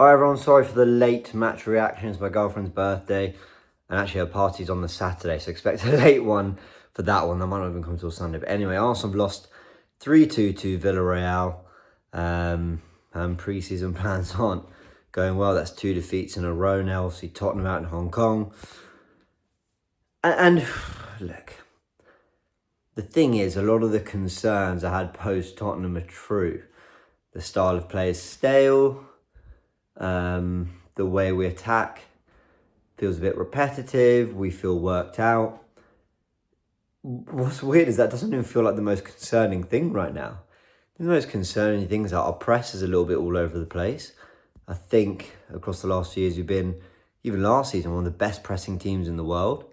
Hi everyone, sorry for the late match reaction. It's my girlfriend's birthday, and actually her party's on the Saturday, so expect a late one for that one. That might not even come till Sunday. But anyway, Arsenal have lost 3-2 to Villarreal, and pre-season plans aren't going well. That's 2 defeats in a row now. Obviously Tottenham out in Hong Kong. And look, the thing is, a lot of the concerns I had post-Tottenham are true. The style of play is stale. The way we attack feels a bit repetitive. We feel worked out. What's weird is that doesn't even feel like the most concerning thing right now. The most concerning thing is that our press is a little bit all over the place. I think across the last few years, we've been, even last season, one of the best pressing teams in the world.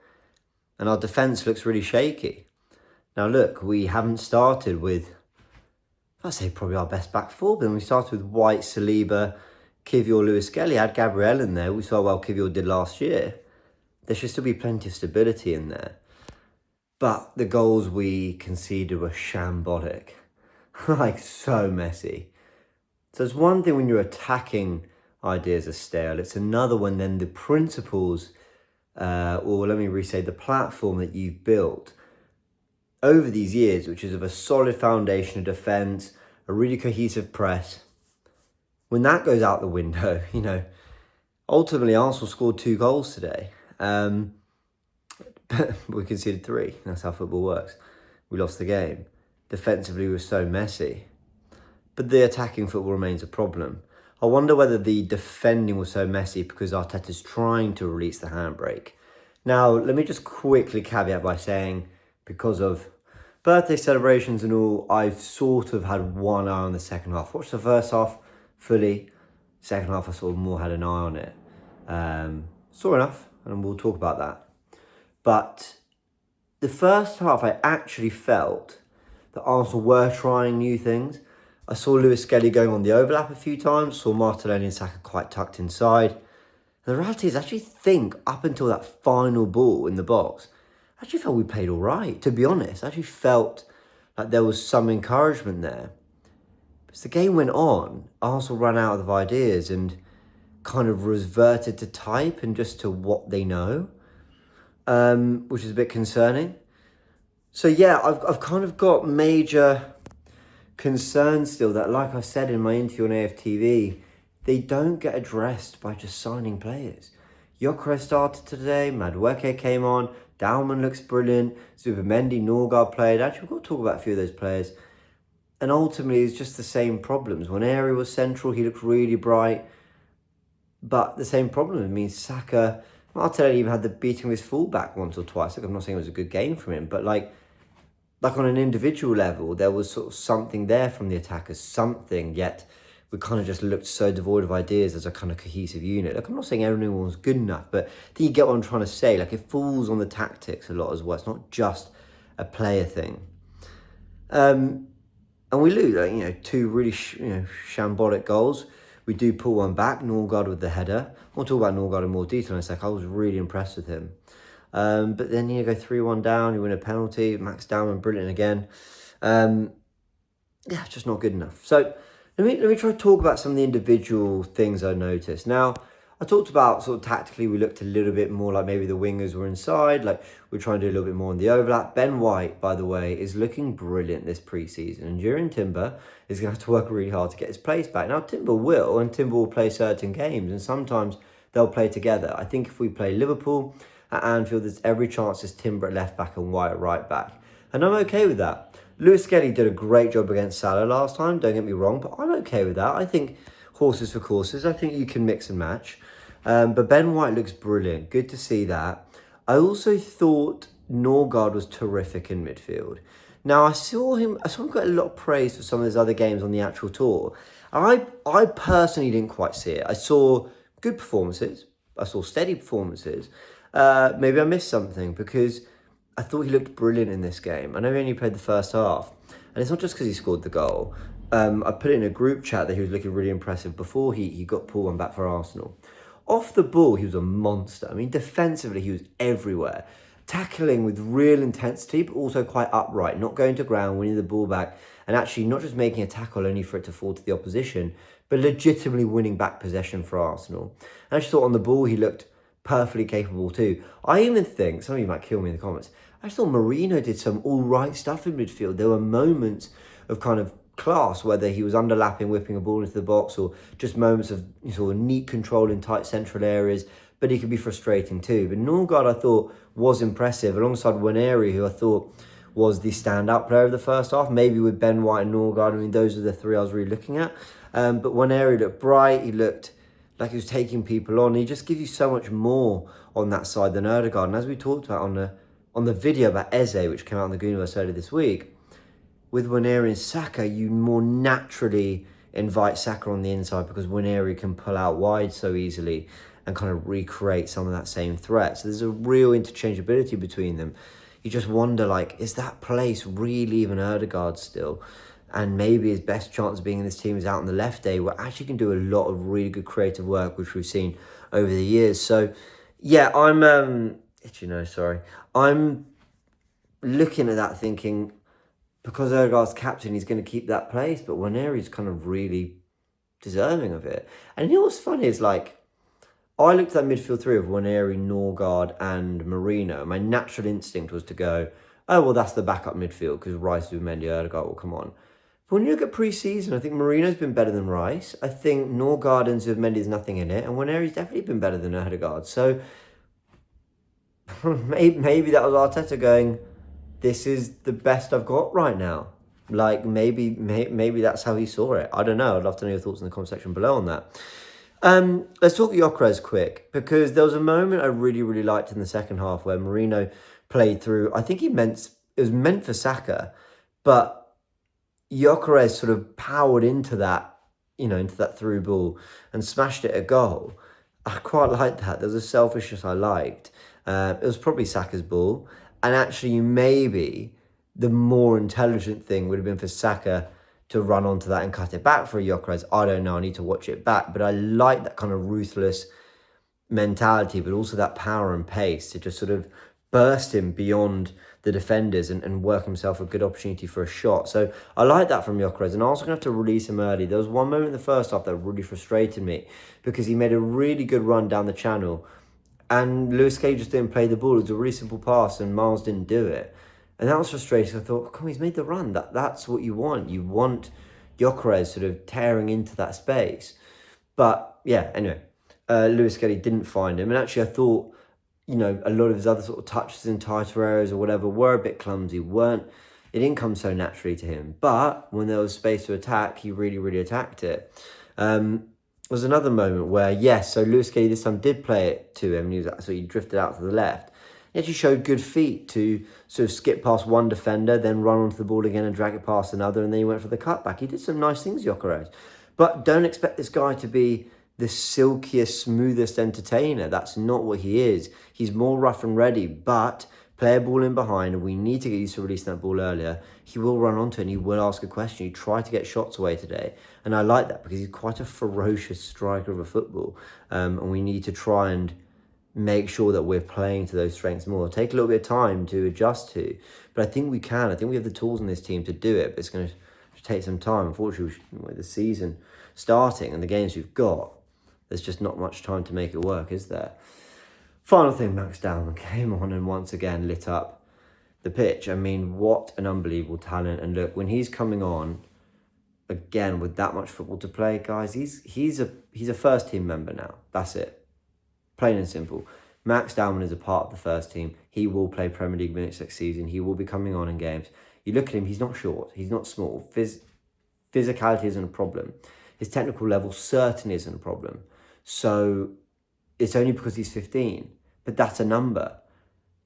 And our defence looks really shaky. Now look, we haven't started with, I'd say probably our best back four, but then we started with White, Saliba, Kivior, Lewis Skelly. Had Gabriel in there. We saw how well Kivior did last year. There should still be plenty of stability in there. But the goals we conceded were shambolic. Like, so messy. So it's one thing when you're attacking ideas are stale. It's another when then the principles, or let me re-say, the platform that you've built over these years, which is of a solid foundation of defence, a really cohesive press, when that goes out the window, ultimately Arsenal scored 2 goals today. We conceded 3. That's how football works. We lost the game. Defensively, we were so messy. But the attacking football remains a problem. I wonder whether the defending was so messy because Arteta's trying to release the handbrake. Now, let me just quickly caveat by saying, because of birthday celebrations and all, I've sort of had one eye on the second half. Watched the first half fully. Second half, I sort of more had an eye on it. Saw enough, and we'll talk about that. But the first half, I actually felt that Arsenal were trying new things. I saw Lewis Skelly going on the overlap a few times, saw Martinelli and Saka quite tucked inside. And the reality is, I actually think up until that final ball in the box, I actually felt we played all right, to be honest. I actually felt like there was some encouragement there. As the game went on, Arsenal ran out of ideas and kind of reverted to type and just to what they know, which is a bit concerning. So yeah, I've kind of got major concerns still that, like I said in my interview on AFTV, they don't get addressed by just signing players. Gyokeres started today, Madueke came on, Dalman looks brilliant, Zubimendi, Norgard played. Actually, we've got to talk about a few of those players. And ultimately, it's just the same problems. When Aeri was central, he looked really bright. But the same problem, it means Saka, Martinelli even had the beating of his fullback once or twice. Look, I'm not saying it was a good game from him, but like on an individual level, there was sort of something there from the attackers, something, yet we kind of just looked so devoid of ideas as a kind of cohesive unit. Like, I'm not saying everyone was good enough, but I think you get what I'm trying to say. Like, it falls on the tactics a lot as well. It's not just a player thing. And we lose, 2 really shambolic goals. We do pull one back, Norgard with the header. We'll talk about Norgard in more detail in a sec. I was really impressed with him. But then you go 3-1 down, you win a penalty, Max Dalman, brilliant again. Just not good enough. So let me try to talk about some of the individual things I noticed. Now, I talked about sort of tactically, we looked a little bit more like maybe the wingers were inside, like we're trying to do a little bit more on the overlap. Ben White, by the way, is looking brilliant this pre-season, and during Timber is going to have to work really hard to get his place back. Now, Timber will play certain games, and sometimes they'll play together. I think if we play Liverpool at Anfield, there's every chance there's Timber at left back and White at right back. And I'm okay with that. Lewis Skelly did a great job against Salah last time, don't get me wrong, but I'm okay with that. I think horses for courses. I think you can mix and match. But Ben White looks brilliant. Good to see that. I also thought Norgard was terrific in midfield. Now, I saw him get a lot of praise for some of his other games on the actual tour. I personally didn't quite see it. I saw good performances. I saw steady performances. Maybe I missed something because I thought he looked brilliant in this game. I know he only played the first half. And it's not just because he scored the goal. I put it in a group chat that he was looking really impressive before he got pulled one back for Arsenal. Off the ball, he was a monster. I mean, defensively, he was everywhere. Tackling with real intensity, but also quite upright, not going to ground, winning the ball back, and actually not just making a tackle only for it to fall to the opposition, but legitimately winning back possession for Arsenal. And I just thought on the ball he looked perfectly capable too. I even think, some of you might kill me in the comments, I just thought Marino did some all right stuff in midfield. There were moments of kind of class, whether he was underlapping, whipping a ball into the box, or just moments of sort of neat control in tight central areas, but he could be frustrating too. But Norgard, I thought, was impressive, alongside Waneri, who I thought was the standout player of the first half, maybe with Ben White and Norgard. I mean, those are the three I was really looking at. But Waneri looked bright, he looked like he was taking people on. He just gives you so much more on that side than Ødegaard. And as we talked about on the video about Eze, which came out on the Goonerverse earlier this week, with Waneri and Saka, you more naturally invite Saka on the inside because Waneri can pull out wide so easily and kind of recreate some of that same threat. So there's a real interchangeability between them. You just wonder, like, is that place really even Ødegaard still? And maybe his best chance of being in this team is out on the left day, where actually can do a lot of really good creative work, which we've seen over the years. So, yeah, I'm looking at that thinking, because Ødegaard's captain, he's going to keep that place, but Waneri's kind of really deserving of it. And you know what's funny is, like, I looked at that midfield three of Waneri, Norgard and Marino. My natural instinct was to go, oh, well, that's the backup midfield because Rice, Zubimendi, Ødegaard will come on. But when you look at pre-season, I think Marino's been better than Rice. I think Norgard and Zubimendi's nothing in it. And Waneri's definitely been better than Ødegaard. So maybe that was Arteta going, this is the best I've got right now. Like, maybe that's how he saw it. I don't know. I'd love to know your thoughts in the comment section below on that. Let's talk Gyokeres quick, because there was a moment I really, really liked in the second half where Marino played through. I think it was meant for Saka, but Gyokeres sort of powered into that through ball and smashed it a goal. I quite liked that. There was a selfishness I liked. It was probably Saka's ball, and actually maybe the more intelligent thing would have been for Saka to run onto that and cut it back for a Gyokeres. I don't know, I need to watch it back. But I like that kind of ruthless mentality, but also that power and pace to just sort of burst him beyond the defenders and work himself a good opportunity for a shot. So I like that from Gyokeres, and I was going to have to release him early. There was one moment in the first half that really frustrated me because he made a really good run down the channel and Lewis Skelly just didn't play the ball. It was a really simple pass and Miles didn't do it. And that was frustrating. I thought, come on, he's made the run. That's what you want. You want Gyokeres sort of tearing into that space. But yeah, anyway, Lewis Skelly didn't find him. And actually I thought, a lot of his other sort of touches in tighter areas or whatever were a bit clumsy. It didn't come so naturally to him. But when there was space to attack, he really, really attacked it. There was another moment where, so Lewis Skelly this time did play it to him. So he drifted out to the left. He actually showed good feet to sort of skip past one defender, then run onto the ball again and drag it past another, and then he went for the cutback. He did some nice things, Gyokeres. But don't expect this guy to be the silkiest, smoothest entertainer. That's not what he is. He's more rough and ready, but play a ball in behind, and we need to get used to releasing that ball earlier. He will run onto it and he will ask a question. He tried to get shots away today, and I like that because he's quite a ferocious striker of a football, and we need to try and make sure that we're playing to those strengths more. It'll take a little bit of time to adjust to, but I think we can. I think we have the tools in this team to do it, but it's going to take some time. Unfortunately, with the season starting and the games we've got, there's just not much time to make it work, is there? Final thing, Max Dowman came on and once again lit up the pitch. I mean, what an unbelievable talent. And look, when he's coming on, again, with that much football to play, guys, he's a first team member now. That's it. Plain and simple. Max Dowman is a part of the first team. He will play Premier League minutes next season. He will be coming on in games. You look at him, he's not short. He's not small. Physicality isn't a problem. His technical level certainly isn't a problem. So it's only because he's 15. But that's a number.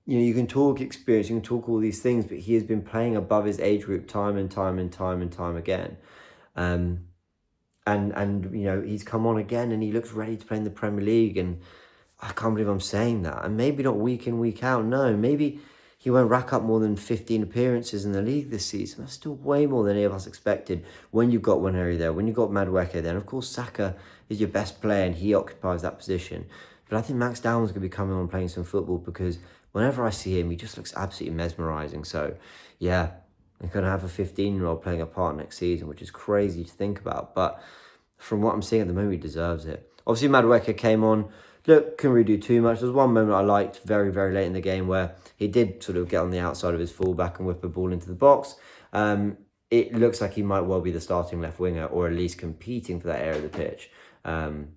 You can talk experience, you can talk all these things, but he has been playing above his age group time and time again. And he's come on again and he looks ready to play in the Premier League, and I can't believe I'm saying that. And maybe not week in, week out. No, maybe he won't rack up more than 15 appearances in the league this season. That's still way more than any of us expected when you've got Waneri there, when you've got Madueke there. And of course, Saka is your best player and he occupies that position. But I think Max Dowman's going to be coming on playing some football because whenever I see him, he just looks absolutely mesmerising. So, yeah, we're going to have a 15-year-old playing a part next season, which is crazy to think about. But from what I'm seeing at the moment, he deserves it. Obviously, Madueke came on. Look, couldn't really do too much. There was one moment I liked very, very late in the game where he did sort of get on the outside of his fullback and whip a ball into the box. It looks like he might well be the starting left winger, or at least competing for that area of the pitch, and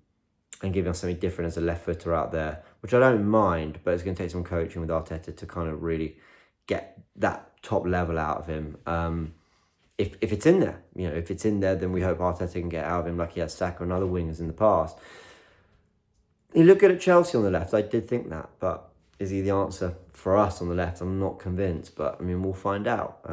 giving us something different as a left footer out there, which I don't mind, but it's going to take some coaching with Arteta to kind of really get that top level out of him. If it's in there, if it's in there, then we hope Arteta can get out of him like he has Saka and other wingers in the past. He looked good at Chelsea on the left. I did think that, but is he the answer for us on the left? I'm not convinced, but I mean, we'll find out.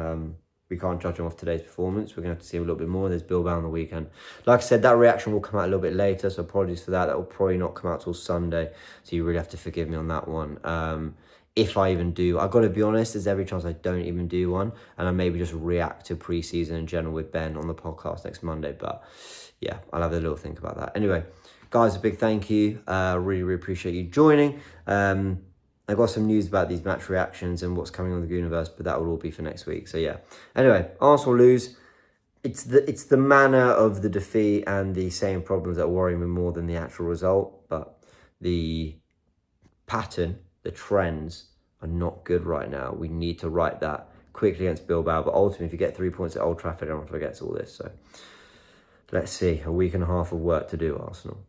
We can't judge him off today's performance. We're going to have to see a little bit more. There's Bilbao on the weekend. Like I said, that reaction will come out a little bit later, so apologies for that. That will probably not come out till Sunday, so you really have to forgive me on that one. If I even do, I've got to be honest, there's every chance I don't even do one, and I maybe just react to pre-season in general with Ben on the podcast next Monday, but yeah, I'll have a little think about that. Anyway, guys, a big thank you. Really, really appreciate you joining. I've got some news about these match reactions and what's coming on the Goonerverse, but that will all be for next week. So yeah. Anyway, Arsenal lose. It's the manner of the defeat and the same problems that worry me more than the actual result. But the pattern, the trends are not good right now. We need to right that quickly against Bilbao. But ultimately, if you get 3 points at Old Trafford, everyone forgets all this. So let's see. A week and a half of work to do, Arsenal.